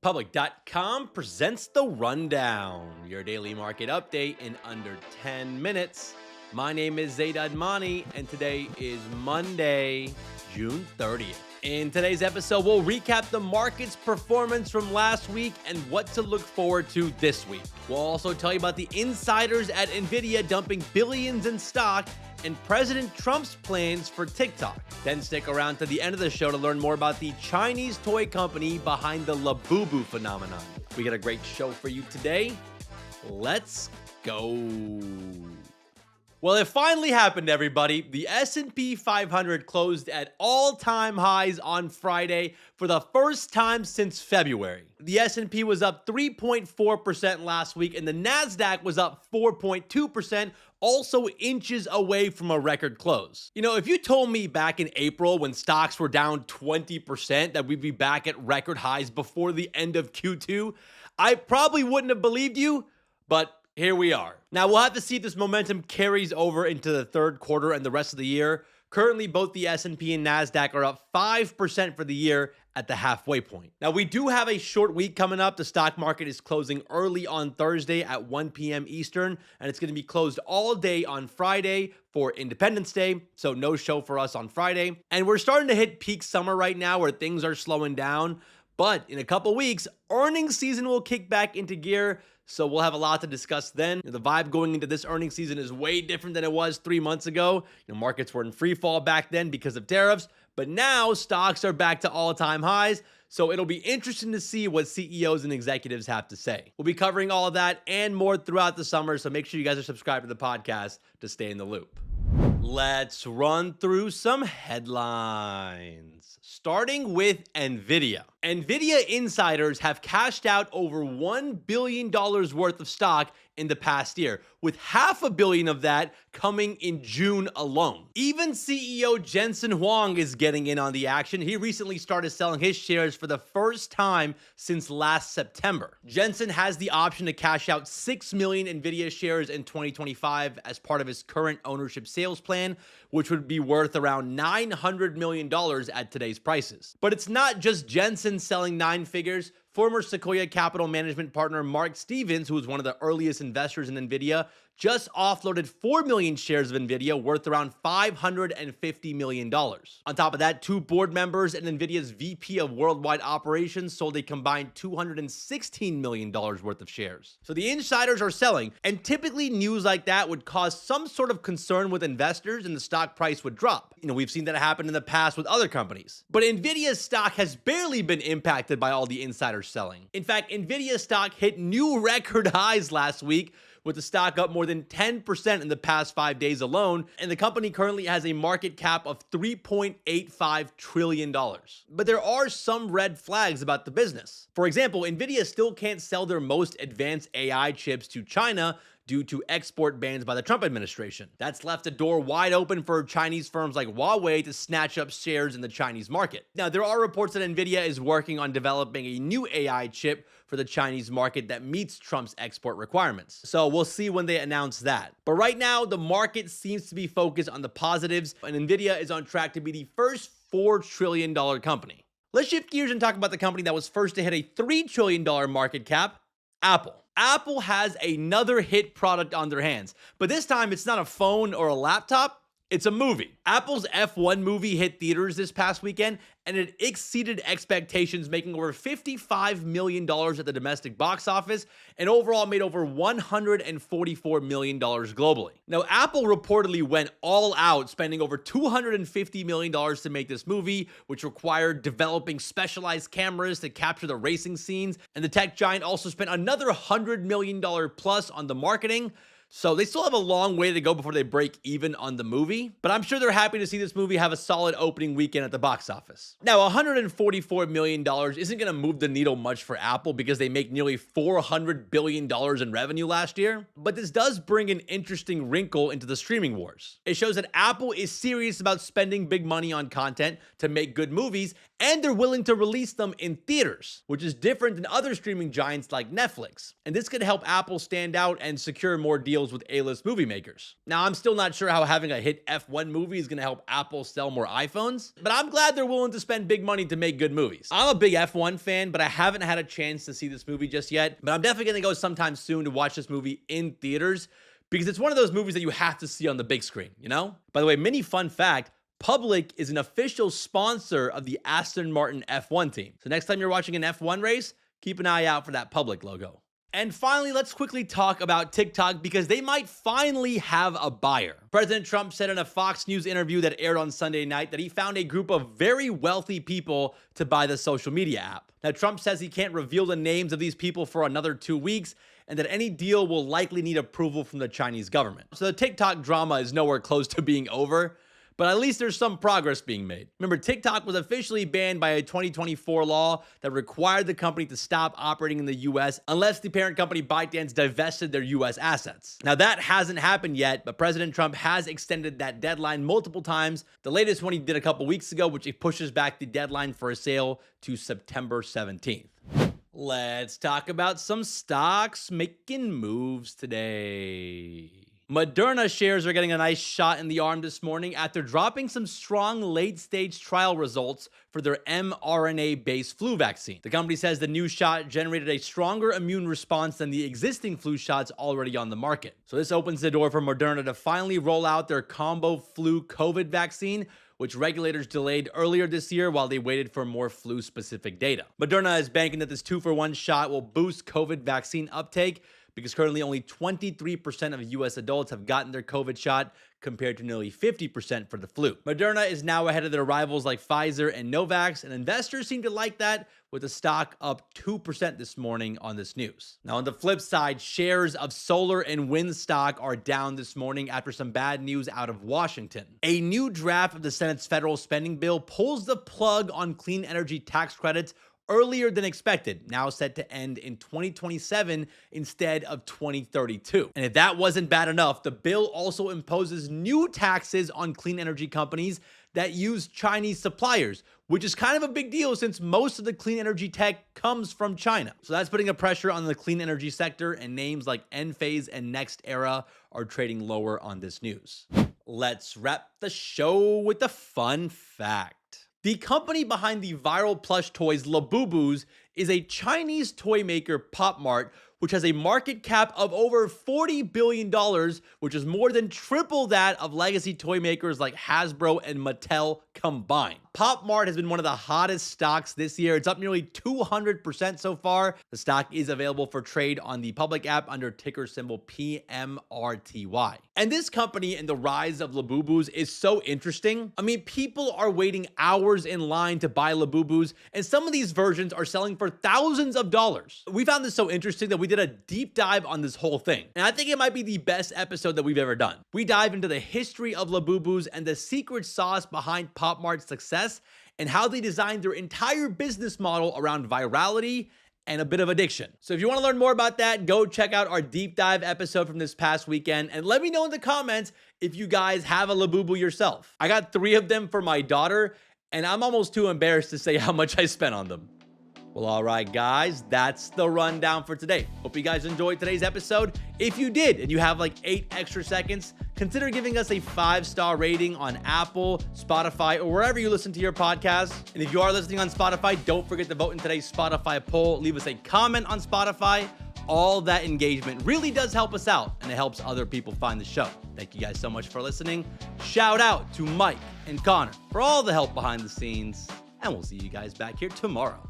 Public.com presents The Rundown, your daily market update in under 10 minutes. My name is Zaid Admani, and today is Monday, June 30th. In today's episode, we'll recap the market's performance from last week and what to look forward to this week. We'll also tell you about the insiders at Nvidia dumping billions in stock and President Trump's plans for TikTok. Then stick around to the end of the show to learn more about the Chinese toy company behind the Labubu phenomenon. We got a great show for you today. Let's go. Well, it finally happened, everybody. The S&P 500 closed at all-time highs on Friday for the first time since February. The S&P was up 3.4% last week, and the Nasdaq was up 4.2%, also inches away from a record close. You know, if you told me back in April when stocks were down 20% that we'd be back at record highs before the end of Q2, I probably wouldn't have believed you, but here we are. Now, we'll have to see if this momentum carries over into the third quarter and the rest of the year. Currently, both the S&P and NASDAQ are up 5% for the year at the halfway point. Now, we do have a short week coming up. The stock market is closing early on Thursday at 1 p.m. Eastern, and it's going to be closed all day on Friday for Independence Day, so no show for us on Friday. And we're starting to hit peak summer right now where things are slowing down, but in a couple weeks, earnings season will kick back into gear. So we'll have a lot to discuss then. The vibe going into this earnings season is way different than it was 3 months ago. Markets were in free fall back then because of tariffs, but now stocks are back to all-time highs. So it'll be interesting to see what CEOs and executives have to say. We'll be covering all of that and more throughout the summer, so make sure you guys are subscribed to the podcast to stay in the loop. Let's run through some headlines. Starting with Nvidia. Nvidia insiders have cashed out over $1 billion worth of stock in the past year, with $500 million of that coming in June alone. Even CEO Jensen Huang is getting in on the action. He recently started selling his shares for the first time since last September. Jensen has the option to cash out 6 million Nvidia shares in 2025 as part of his current ownership sales plan, which would be worth around $900 million at today's prices. But it's not just Jensen selling 9 figures. Former Sequoia Capital Management partner Mark Stevens, who was one of the earliest investors in Nvidia, just offloaded 4 million shares of Nvidia worth around $550 million. On top of that, 2 board members and Nvidia's VP of Worldwide Operations sold a combined $216 million worth of shares. So the insiders are selling, and typically news like that would cause some sort of concern with investors and the stock price would drop. We've seen that happen in the past with other companies. But Nvidia's stock has barely been impacted by all the insiders selling. In fact, Nvidia stock hit new record highs last week, with the stock up more than 10% in the past 5 days alone, and the company currently has a market cap of $3.85 trillion. But there are some red flags about the business. For example, Nvidia still can't sell their most advanced AI chips to China due to export bans by the Trump administration. That's left a door wide open for Chinese firms like Huawei to snatch up shares in the Chinese market. Now, there are reports that Nvidia is working on developing a new AI chip for the Chinese market that meets Trump's export requirements. So we'll see when they announce that. But right now, the market seems to be focused on the positives, and Nvidia is on track to be the first $4 trillion company. Let's shift gears and talk about the company that was first to hit a $3 trillion market cap, Apple. Apple has another hit product on their hands, but this time it's not a phone or a laptop, it's a movie. Apple's F1 movie hit theaters this past weekend, and it exceeded expectations, making over $55 million at the domestic box office, and overall made over $144 million globally. Now, Apple reportedly went all out, spending over $250 million to make this movie, which required developing specialized cameras to capture the racing scenes, and the tech giant also spent another $100 million plus on the marketing. So they still have a long way to go before they break even on the movie, but I'm sure they're happy to see this movie have a solid opening weekend at the box office. Now, $144 million isn't going to move the needle much for Apple because they make nearly $400 billion in revenue last year, but this does bring an interesting wrinkle into the streaming wars. It shows that Apple is serious about spending big money on content to make good movies, and they're willing to release them in theaters, which is different than other streaming giants like Netflix. And this could help Apple stand out and secure more deals deals with A-list movie makers. Now, I'm still not sure how having a hit F1 movie is going to help Apple sell more iPhones, but I'm glad they're willing to spend big money to make good movies. I'm a big F1 fan, but I haven't had a chance to see this movie just yet, but I'm definitely going to go sometime soon to watch this movie in theaters because it's one of those movies that you have to see on the big screen, you know? By the way, mini fun fact, Public is an official sponsor of the Aston Martin F1 team. So next time you're watching an F1 race, keep an eye out for that Public logo. And finally, let's quickly talk about TikTok because they might finally have a buyer. President Trump said in a Fox News interview that aired on Sunday night that he found a group of very wealthy people to buy the social media app. Now, Trump says he can't reveal the names of these people for another 2 weeks and that any deal will likely need approval from the Chinese government. So the TikTok drama is nowhere close to being over, but at least there's some progress being made. Remember, TikTok was officially banned by a 2024 law that required the company to stop operating in the US unless the parent company ByteDance divested their US assets. Now, that hasn't happened yet, but President Trump has extended that deadline multiple times. The latest one he did a couple weeks ago, which pushes back the deadline for a sale to September 17th. Let's talk about some stocks making moves today. Moderna shares are getting a nice shot in the arm this morning after dropping some strong late-stage trial results for their mRNA-based flu vaccine. The company says the new shot generated a stronger immune response than the existing flu shots already on the market. So this opens the door for Moderna to finally roll out their combo flu COVID vaccine, which regulators delayed earlier this year while they waited for more flu-specific data. Moderna is banking that this 2-for-1 shot will boost COVID vaccine uptake, because currently only 23% of US adults have gotten their COVID shot compared to nearly 50% for the flu. Moderna is now ahead of their rivals like Pfizer and Novavax, and investors seem to like that, with the stock up 2% this morning on this news. Now, on the flip side, shares of solar and wind stock are down this morning after some bad news out of Washington. A new draft of the Senate's federal spending bill pulls the plug on clean energy tax credits earlier than expected, now set to end in 2027 instead of 2032. And if that wasn't bad enough, the bill also imposes new taxes on clean energy companies that use Chinese suppliers, which is kind of a big deal since most of the clean energy tech comes from China. So that's putting a pressure on the clean energy sector, and names like Enphase and NextEra are trading lower on this news. Let's wrap the show with a fun fact. The company behind the viral plush toys Labubus is a Chinese toy maker, Pop Mart, which has a market cap of over $40 billion, which is more than triple that of legacy toy makers like Hasbro and Mattel combined. Pop Mart has been one of the hottest stocks this year. It's up nearly 200% so far. The stock is available for trade on the public app under ticker symbol PMRTY. And this company and the rise of Labubus is so interesting. I mean, people are waiting hours in line to buy Labubus, and some of these versions are selling for thousands of dollars. We found this so interesting that we did a deep dive on this whole thing, and I think it might be the best episode that we've ever done. We dive into the history of Labubus and the secret sauce behind Pop Mart's success and how they designed their entire business model around virality and a bit of addiction. So if you want to learn more about that, go check out our deep dive episode from this past weekend and let me know in the comments if you guys have a Labubu yourself. I got 3 of them for my daughter, and I'm almost too embarrassed to say how much I spent on them. Well, all right, guys, that's the rundown for today. Hope you guys enjoyed today's episode. If you did, and you have like 8 extra seconds, consider giving us a 5-star rating on Apple, Spotify, or wherever you listen to your podcasts. And if you are listening on Spotify, don't forget to vote in today's Spotify poll. Leave us a comment on Spotify. All that engagement really does help us out, and it helps other people find the show. Thank you guys so much for listening. Shout out to Mike and Connor for all the help behind the scenes, and we'll see you guys back here tomorrow.